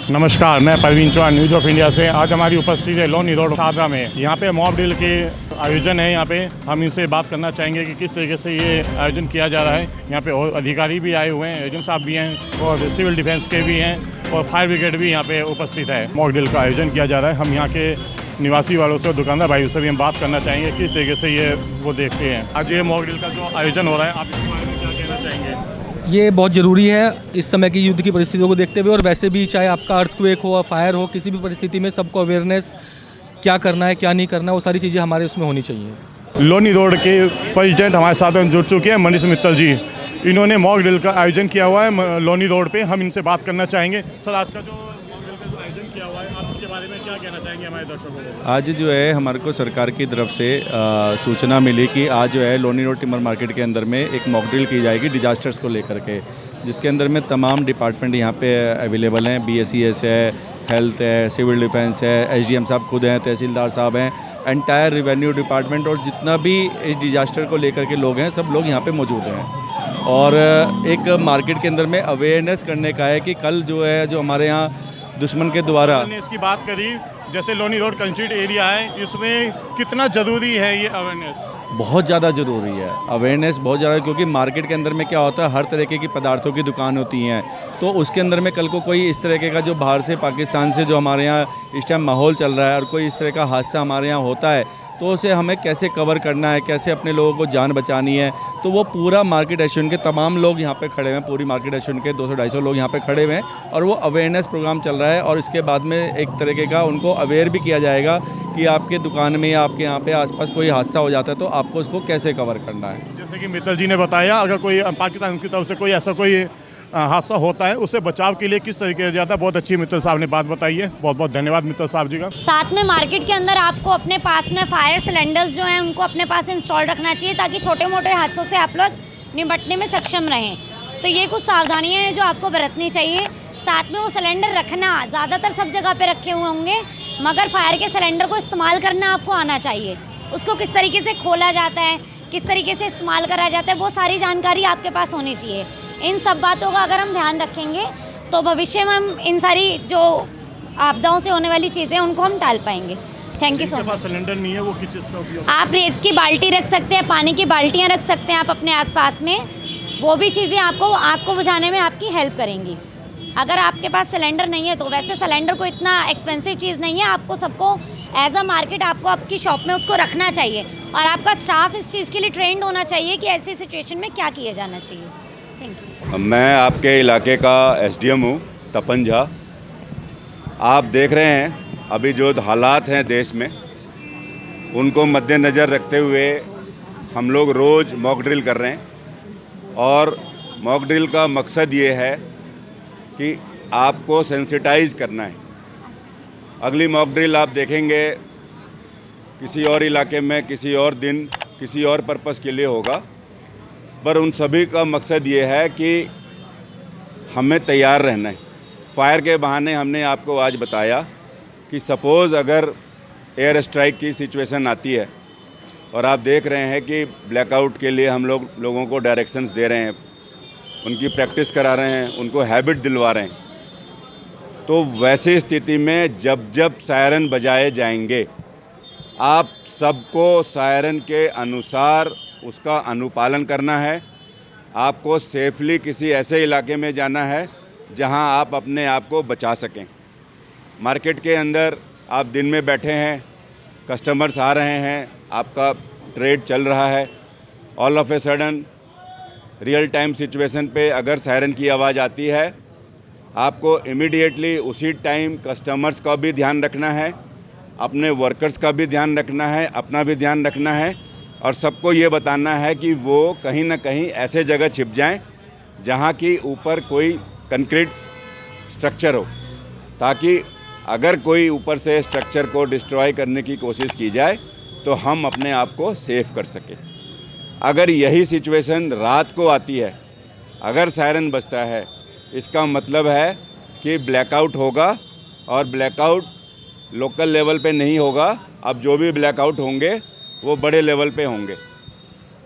नमस्कार, मैं Parveen Chauhan news of India से। आज हमारी उपस्थिति है लोनी रोड शाहजहाँ में। यहाँ पे मॉक ड्रिल के आयोजन है। यहाँ पे हम इनसे बात करना चाहेंगे कि किस तरीके से ये आयोजन किया जा रहा है। यहाँ पे और अधिकारी भी आए हुए हैं, एजेंट साहब भी हैं और सिविल डिफेंस के भी हैं और फायर ब्रिगेड भी यहाँ पे उपस्थित है। मॉक ड्रिल का आयोजन किया जा रहा है। हम यहाँ के निवासी वालों से और दुकानदार भाइयों से भी हम बात करना चाहेंगे किस तरीके से ये वो देखते हैं। आज ये मॉक ड्रिल का जो आयोजन हो रहा है, आप इसके बारे में क्या कहना चाहेंगे? ये बहुत ज़रूरी है इस समय की युद्ध की परिस्थितियों को देखते हुए, और वैसे भी चाहे आपका अर्थक्वेक हो, फायर हो, किसी भी परिस्थिति में सबको अवेयरनेस क्या करना है क्या नहीं करना है, वो सारी चीज़ें हमारे उसमें होनी चाहिए। लोनी रोड के प्रेसिडेंट हमारे साथ जुड़ चुके हैं, मनीष मित्तल जी। इन्होंने मॉक ड्रिल का आयोजन किया हुआ है लोनी रोड पे। हम इनसे बात करना चाहेंगे। सर, आज का जो मॉक ड्रिल का जो आयोजन किया हुआ है, आप इसके बारे में क्या कहना चाहेंगे हमारे दर्शकों को? आज जो है हमारे को सरकार की तरफ से सूचना मिली कि आज जो है लोनी रोड टिम्बर मार्केट के अंदर में एक मॉक ड्रिल की जाएगी डिजास्टर्स को लेकर के, जिसके अंदर में तमाम डिपार्टमेंट यहाँ पे अवेलेबल हैं। BSES है, हेल्थ है, सिविल डिफेंस है, SDM साहब खुद हैं, तहसीलदार साहब हैं, एंटायर रेवेन्यू डिपार्टमेंट और जितना भी इस डिजास्टर को लेकर के लोग हैं, सब लोग यहाँ पे मौजूद हैं। और एक मार्केट के अंदर में अवेयरनेस करने का है कि कल जो है जो हमारे यहाँ दुश्मन के द्वारा हमने इसकी बात करी, जैसे लोनी रोड कंस्ट्रक्ट एरिया है, इसमें कितना ज़रूरी है ये अवेयरनेस? बहुत ज़्यादा ज़रूरी है अवेयरनेस, बहुत ज़्यादा, क्योंकि मार्केट के अंदर में क्या होता है, हर तरीके की पदार्थों की दुकान होती हैं। तो उसके अंदर में कल को कोई इस तरीके का जो बाहर से पाकिस्तान से जो हमारे यहाँ इस टाइम माहौल चल रहा है और कोई इस तरह का हादसा हमारे यहाँ होता है, तो उसे हमें कैसे कवर करना है, कैसे अपने लोगों को जान बचानी है। तो वो पूरा मार्केट एसोसिएशन के तमाम लोग यहाँ पे खड़े हुए हैं, पूरी मार्केट एसोसिएशन के 200-250 लोग यहाँ पे खड़े हुए हैं और वो अवेयरनेस प्रोग्राम चल रहा है। और इसके बाद में एक तरीके का उनको अवेयर भी किया जाएगा कि आपके दुकान में या आपके यहाँ पे आसपास कोई हादसा हो जाता है तो आपको उसको कैसे कवर करना है। जैसे कि मित्तल जी ने बताया, अगर कोई पाकिस्तान की तरफ से कोई ऐसा कोई हादसा होता है, उससे बचाव के लिए किस तरीके से जाता है, बहुत अच्छी मित्तल साहब ने बात बताई है। बहुत बहुत धन्यवाद मित्तल साहब जी का। साथ में मार्केट के अंदर आपको अपने पास में फायर सिलेंडर्स जो हैं उनको अपने पास इंस्टॉल रखना चाहिए, ताकि छोटे मोटे हादसों से आप लोग निपटने में सक्षम रहें। तो ये कुछ सावधानियाँ हैं जो आपको बरतनी चाहिए। साथ में वो सिलेंडर रखना, ज़्यादातर सब जगह पे रखे हुए होंगे, मगर फायर के सिलेंडर को इस्तेमाल करना आपको आना चाहिए। उसको किस तरीके से खोला जाता है, किस तरीके से इस्तेमाल करा जाता है, वो सारी जानकारी आपके पास होनी चाहिए। इन सब बातों का अगर हम ध्यान रखेंगे तो भविष्य में हम इन सारी जो आपदाओं से होने वाली चीज़ें उनको हम टाल पाएंगे। Thank you so much. Cylinder नहीं है, वो किस चीज़ का उपयोग? आप रेत की बाल्टी रख सकते हैं, पानी की बाल्टियाँ रख सकते हैं आप अपने आसपास में। वो भी चीज़ें आपको आग को बुझाने में आपकी हेल्प करेंगी। अगर आपके पास सिलेंडर नहीं है तो वैसे सिलेंडर को इतना एक्सपेंसिव चीज़ नहीं है, आपको सबको एज अ मार्केट आपको आपकी शॉप में उसको रखना चाहिए और आपका स्टाफ इस चीज़ के लिए ट्रेंड होना चाहिए कि ऐसी सिचुएशन में क्या किया जाना चाहिए। Thank you. मैं आपके इलाके का SDM हूँ, तपन झा। आप देख रहे हैं अभी जो हालात हैं देश में, उनको मद्देनज़र रखते हुए हम लोग रोज़ मॉक ड्रिल कर रहे हैं। और मॉक ड्रिल का मकसद ये है कि आपको सेंसिटाइज करना है। अगली मॉक ड्रिल आप देखेंगे किसी और इलाके में, किसी और दिन, किसी और पर्पस के लिए होगा, पर उन सभी का मकसद ये है कि हमें तैयार रहना है। फायर के बहाने हमने आपको आज बताया कि सपोज़ अगर एयर स्ट्राइक की सिचुएशन आती है और आप देख रहे हैं कि ब्लैकआउट के लिए हम लोगों को डायरेक्शंस दे रहे हैं, उनकी प्रैक्टिस करा रहे हैं, उनको हैबिट दिलवा रहे हैं, तो वैसी स्थिति में जब जब सायरन बजाए जाएंगे, आप सबको सायरन के अनुसार उसका अनुपालन करना है। आपको सेफली किसी ऐसे इलाके में जाना है जहां आप अपने आप को बचा सकें। मार्केट के अंदर आप दिन में बैठे हैं, कस्टमर्स आ रहे हैं, आपका ट्रेड चल रहा है, all of a sudden real time situation पे अगर सायरन की आवाज़ आती है, आपको इमीडिएटली उसी टाइम कस्टमर्स का भी ध्यान रखना है, अपने वर्कर्स का भी ध्यान रखना है, अपना भी ध्यान रखना है और सबको ये बताना है कि वो कहीं ना कहीं ऐसे जगह छिप जाएं जहां की ऊपर कोई कंक्रीट स्ट्रक्चर हो, ताकि अगर कोई ऊपर से स्ट्रक्चर को डिस्ट्रॉय करने की कोशिश की जाए तो हम अपने आप को सेफ कर सकें। अगर यही सिचुएशन रात को आती है, अगर सायरन बजता है, इसका मतलब है कि ब्लैकआउट होगा और ब्लैकआउट लोकल लेवल पे नहीं होगा। अब जो भी ब्लैकआउट होंगे वो बड़े लेवल पे होंगे।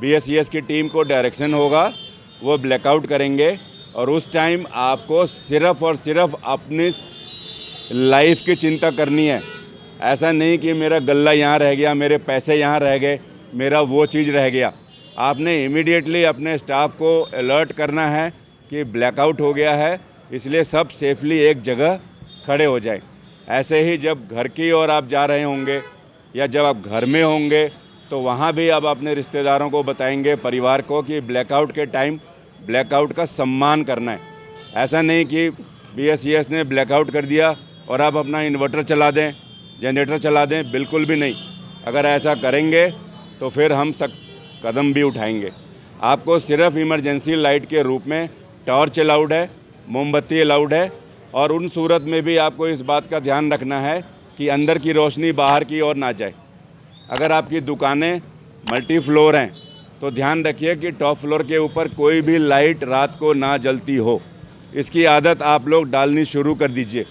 BSES की टीम को डायरेक्शन होगा, वो ब्लैकआउट करेंगे और उस टाइम आपको सिर्फ़ और सिर्फ अपनी लाइफ की चिंता करनी है। ऐसा नहीं कि मेरा गल्ला यहाँ रह गया, मेरे पैसे यहाँ रह गए, मेरा वो चीज़ रह गया। आपने इमीडिएटली अपने स्टाफ को अलर्ट करना है कि ब्लैकआउट हो गया है, इसलिए सब सेफली एक जगह खड़े हो जाए। ऐसे ही जब घर की ओर आप जा रहे होंगे या जब आप घर में होंगे तो वहाँ भी आप अपने रिश्तेदारों को बताएंगे, परिवार को, कि ब्लैकआउट के टाइम ब्लैकआउट का सम्मान करना है। ऐसा नहीं कि BSES ने ब्लैकआउट कर दिया और आप अपना इन्वर्टर चला दें, जनरेटर चला दें, बिल्कुल भी नहीं। अगर ऐसा करेंगे तो फिर हम सख्त कदम भी उठाएंगे। आपको सिर्फ इमरजेंसी लाइट के रूप में टॉर्च अलाउड है, मोमबत्ती अलाउड है, और उन सूरत में भी आपको इस बात का ध्यान रखना है कि अंदर की रोशनी बाहर की ओर ना जाए। अगर आपकी दुकानें मल्टी फ्लोर हैं तो ध्यान रखिए कि टॉप फ्लोर के ऊपर कोई भी लाइट रात को ना जलती हो। इसकी आदत आप लोग डालनी शुरू कर दीजिए।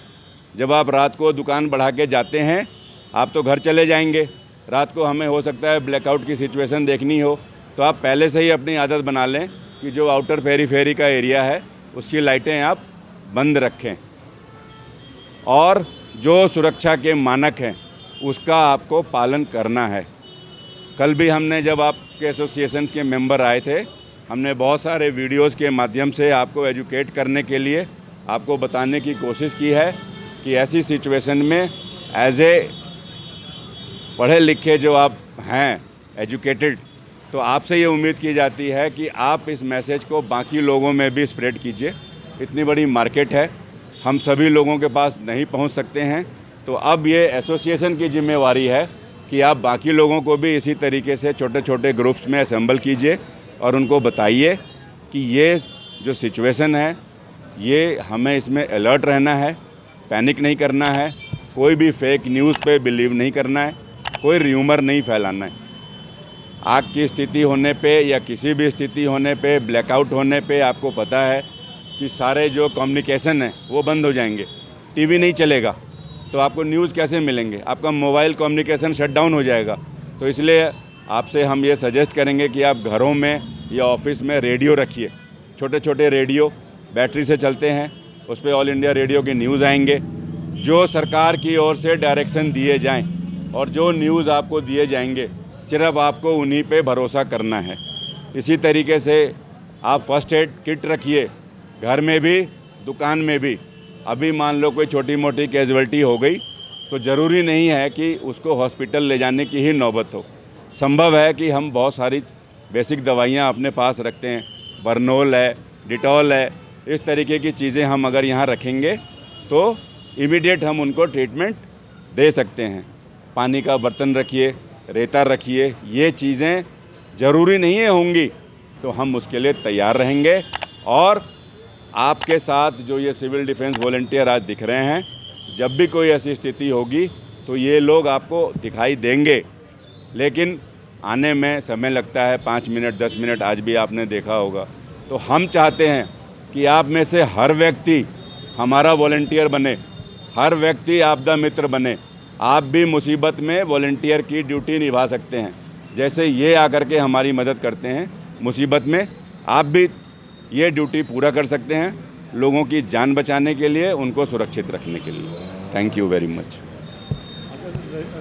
जब आप रात को दुकान बढ़ा के जाते हैं, आप तो घर चले जाएंगे, रात को हमें हो सकता है ब्लैकआउट की सिचुएशन देखनी हो, तो आप पहले से ही अपनी आदत बना लें कि जो आउटर पेरीफेरी का एरिया है उसकी लाइटें आप बंद रखें, और जो सुरक्षा के मानक हैं उसका आपको पालन करना है। कल भी हमने, जब आपके एसोसिएशन के मेंबर आए थे, हमने बहुत सारे वीडियोस के माध्यम से आपको एजुकेट करने के लिए आपको बताने की कोशिश की है कि ऐसी सिचुएशन में एज ए पढ़े लिखे जो आप हैं, एजुकेटेड, तो आपसे ये उम्मीद की जाती है कि आप इस मैसेज को बाकी लोगों में भी स्प्रेड कीजिए। इतनी बड़ी मार्केट है, हम सभी लोगों के पास नहीं पहुंच सकते हैं, तो अब ये एसोसिएशन की जिम्मेवारी है कि आप बाकी लोगों को भी इसी तरीके से छोटे छोटे ग्रुप्स में असेंबल कीजिए और उनको बताइए कि ये जो सिचुएशन है, ये हमें इसमें अलर्ट रहना है, पैनिक नहीं करना है, कोई भी फेक न्यूज़ पे बिलीव नहीं करना है, कोई र्यूमर नहीं फैलाना है। आग की स्थिति होने पे या किसी भी स्थिति होने पे, ब्लैकआउट होने पे, आपको पता है कि सारे जो कम्युनिकेशन है वो बंद हो जाएंगे। टीवी नहीं चलेगा तो आपको न्यूज़ कैसे मिलेंगे, आपका मोबाइल कम्युनिकेशन शट डाउन हो जाएगा। तो इसलिए आपसे हम ये सजेस्ट करेंगे कि आप घरों में या ऑफिस में रेडियो रखिए, छोटे छोटे रेडियो बैटरी से चलते हैं, उस पर ऑल इंडिया रेडियो के न्यूज़ आएंगे, जो सरकार की ओर से डायरेक्शन दिए जाएं, और जो न्यूज़ आपको दिए जाएंगे सिर्फ आपको उन्हीं पे भरोसा करना है। इसी तरीके से आप फर्स्ट एड किट रखिए, घर में भी, दुकान में भी। अभी मान लो कोई छोटी मोटी कैजुअल्टी हो गई तो ज़रूरी नहीं है कि उसको हॉस्पिटल ले जाने की ही नौबत हो। संभव है कि हम बहुत सारी बेसिक दवाइयाँ अपने पास रखते हैं, बर्नोल है, डिटॉल है, इस तरीके की चीज़ें हम अगर यहाँ रखेंगे तो इमीडिएट हम उनको ट्रीटमेंट दे सकते हैं। पानी का बर्तन रखिए, रेता रखिए, ये चीज़ें ज़रूरी नहीं है होंगी तो हम उसके लिए तैयार रहेंगे। और आपके साथ जो ये सिविल डिफेंस वॉलंटियर आज दिख रहे हैं, जब भी कोई ऐसी स्थिति होगी तो ये लोग आपको दिखाई देंगे, लेकिन आने में समय लगता है, 5 मिनट 10 मिनट, आज भी आपने देखा होगा। तो हम चाहते हैं कि आप में से हर व्यक्ति हमारा वॉलंटियर बने, हर व्यक्ति आपदा मित्र बने। आप भी मुसीबत में वॉलंटियर की ड्यूटी निभा सकते हैं। जैसे ये आकर के हमारी मदद करते हैं मुसीबत में, आप भी ये ड्यूटी पूरा कर सकते हैं, लोगों की जान बचाने के लिए, उनको सुरक्षित रखने के लिए। Thank you very much.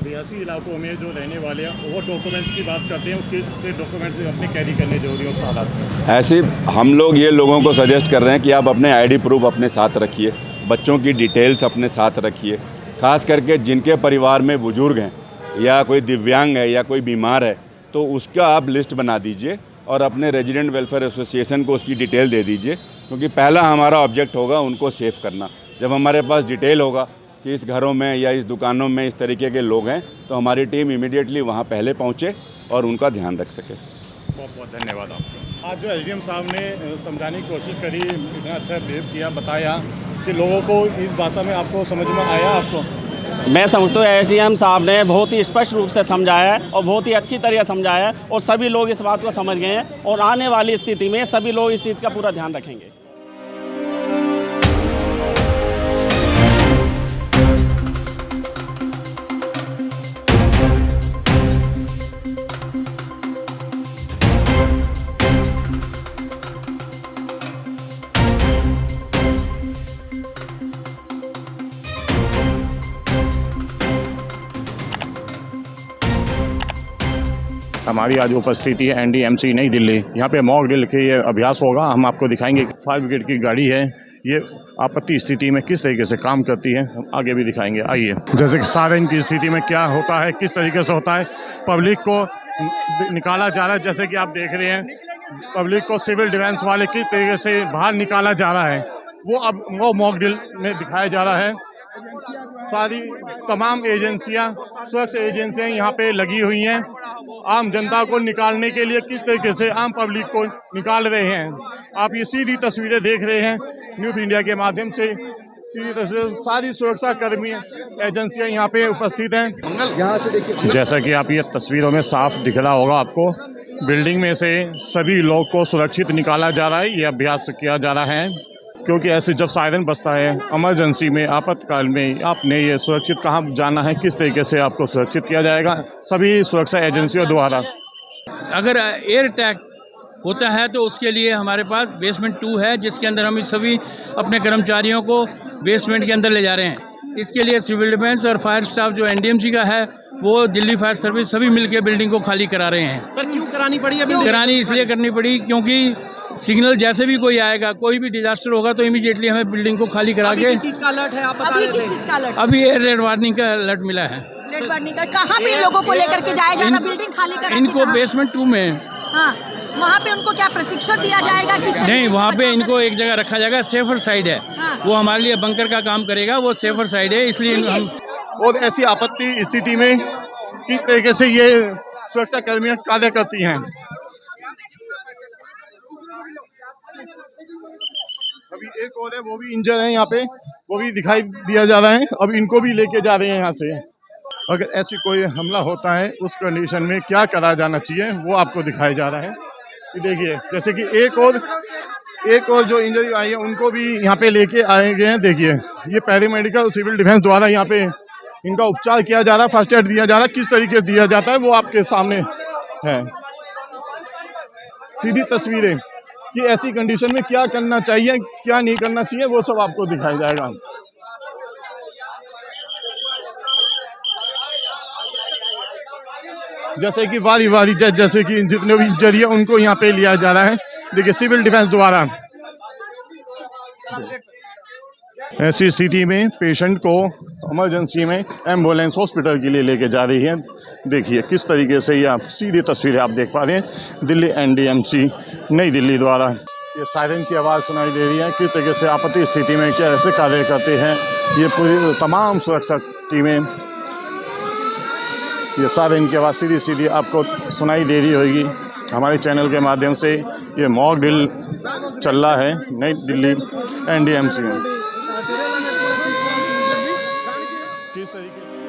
Reasi इलाकों में जो रहने वाले हैं वो डॉक्यूमेंट्स की बात करते हैं, उसके डॉक्यूमेंट्स अपने कैरी करने जरूरी है उस हालात में। ऐसे हम लोग ये लोगों को सजेस्ट कर रहे हैं कि आप अपने आईडी प्रूफ अपने साथ रखिए, बच्चों की डिटेल्स अपने साथ रखिए, खास करके जिनके परिवार में बुजुर्ग हैं या कोई दिव्यांग है या कोई बीमार है तो उसका आप लिस्ट बना दीजिए और अपने रेजिडेंट वेलफेयर एसोसिएशन को उसकी डिटेल दे दीजिए, क्योंकि पहला हमारा ऑब्जेक्ट होगा उनको सेव करना। जब हमारे पास डिटेल होगा कि इस घरों में या इस दुकानों में इस तरीके के लोग हैं तो हमारी टीम इमीडिएटली वहाँ पहले पहुँचे और उनका ध्यान रख सके। बहुत बहुत धन्यवाद आपका। आज जो एसडीएम साहब ने समझाने की कोशिश करी, इतना अच्छा बिहेव किया, बताया कि लोगों को इस भाषा में आपको समझ में आया। आपको मैं समझता हूँ एसडीएम साहब ने बहुत ही स्पष्ट रूप से समझाया है और बहुत ही अच्छी तरह समझाया है और सभी लोग इस बात को समझ गए हैं और आने वाली स्थिति में सभी लोग इस चीज़ का पूरा ध्यान रखेंगे। हमारी आज उपस्थिति है NDMC नई दिल्ली। यहाँ पे मॉक ड्रिल के ये अभ्यास होगा। हम आपको दिखाएंगे फायर ब्रिगेड की गाड़ी है, ये आपत्ति स्थिति में किस तरीके से काम करती है, हम आगे भी दिखाएंगे। आइए, जैसे कि सायरन की स्थिति में क्या होता है, किस तरीके से होता है, पब्लिक को निकाला जा रहा है। जैसे कि आप देख रहे हैं, पब्लिक को सिविल डिफेंस वाले किस तरीके से बाहर निकाला जा रहा है, वो अब वो मॉक ड्रिल में दिखाया जा रहा है। सारी तमाम एजेंसियां, सुरक्षा एजेंसियां यहाँ पे लगी हुई हैं, आम जनता को निकालने के लिए किस तरीके से आम पब्लिक को निकाल रहे हैं। आप ये सीधी तस्वीरें देख रहे हैं न्यूज़ इंडिया के माध्यम से, सीधी तस्वीरें। सारी सुरक्षा कर्मी एजेंसियां यहाँ पे उपस्थित हैं। यहाँ से देखिए, जैसा कि आप ये तस्वीरों में साफ दिख रहा होगा आपको, बिल्डिंग में से सभी लोग को सुरक्षित निकाला जा रहा है। ये अभ्यास किया जा रहा है क्योंकि ऐसे जब सायरन बजता है इमरजेंसी में, आपातकाल में, आपने ये सुरक्षित कहाँ जाना है, किस तरीके से आपको सुरक्षित किया जाएगा सभी सुरक्षा एजेंसियों द्वारा। अगर एयर अटैक होता है तो उसके लिए हमारे पास बेसमेंट 2 है, जिसके अंदर हम सभी अपने कर्मचारियों को बेसमेंट के अंदर ले जा रहे हैं। इसके लिए सिविल डिफेंस और फायर स्टाफ जो NDMC का है, वो दिल्ली फायर सर्विस सभी मिलकर बिल्डिंग को खाली करा रहे हैं। सर क्यों करानी पड़ी अभी? करानी इसलिए करनी पड़ी क्योंकि सिग्नल जैसे भी कोई आएगा, कोई भी डिजास्टर होगा तो इमीडिएटली हमें बिल्डिंग को खाली करा के। किस चीज का अलर्ट है आप बता रहे थे? किस चीज का अलर्ट? अभी एयर रेड वार्निंग का अलर्ट मिला है। रेड वार्निंग का कहाँ पे लोगों को लेकर के जाया जाना? बिल्डिंग खाली करा इनको बेसमेंट 2 में। हाँ, वहाँ पे उनको क्या प्रशिक्षण दिया जाएगा? नहीं, वहाँ पे इनको एक जगह रखा जाएगा, सेफर साइड है। हाँ। वो हमारे लिए बंकर का काम करेगा, वो सेफर साइड है, इसलिए हम। और ऐसी आपत्ति स्थिति में किस तरीके से ये सुरक्षा कर्मियां कार्य करती हैं। अभी एक और है, वो भी इंजर है यहाँ पे, वो भी दिखाई दिया जा रहा है। अब इनको भी लेके जा रहे हैं यहाँ से। अगर ऐसी कोई हमला होता है उस कंडीशन में क्या करा जाना चाहिए, वो आपको दिखाया जा रहा है। ये देखिए, जैसे कि एक और जो इंजरी आई है उनको भी यहाँ पे लेके आए गए हैं। देखिए, ये पैरामेडिकल सिविल डिफेंस द्वारा यहाँ पे इनका उपचार किया जा रहा है, फर्स्ट एड दिया जा रहा है। किस तरीके से दिया जाता है वो आपके सामने है, सीधी तस्वीरें कि ऐसी कंडीशन में क्या करना चाहिए, क्या नहीं करना चाहिए, वो सब आपको दिखाया जाएगा। जैसे कि वारी जैसे कि जितने भी इंजरी है उनको यहाँ पे लिया जा रहा है। देखिए, सिविल डिफेंस द्वारा। ऐसी स्थिति में पेशेंट को इमरजेंसी में एम्बुलेंस हॉस्पिटल के लिए लेके जा रही है। देखिए किस तरीके से ये आप सीधी तस्वीरें आप देख पा रहे हैं दिल्ली NDMC नई दिल्ली द्वारा। ये सायरन की आवाज़ सुनाई दे रही है, किस तरीके से आपत्ति स्थिति में कैसे कार्य करते हैं ये पूरी तमाम सुरक्षा टीमें। ये सायरन की आवाज़ सीधी आपको सुनाई दे रही होगी हमारे चैनल के माध्यम से। ये मॉक ड्रिल चल रहा है नई दिल्ली NDMC में। किस तरीके से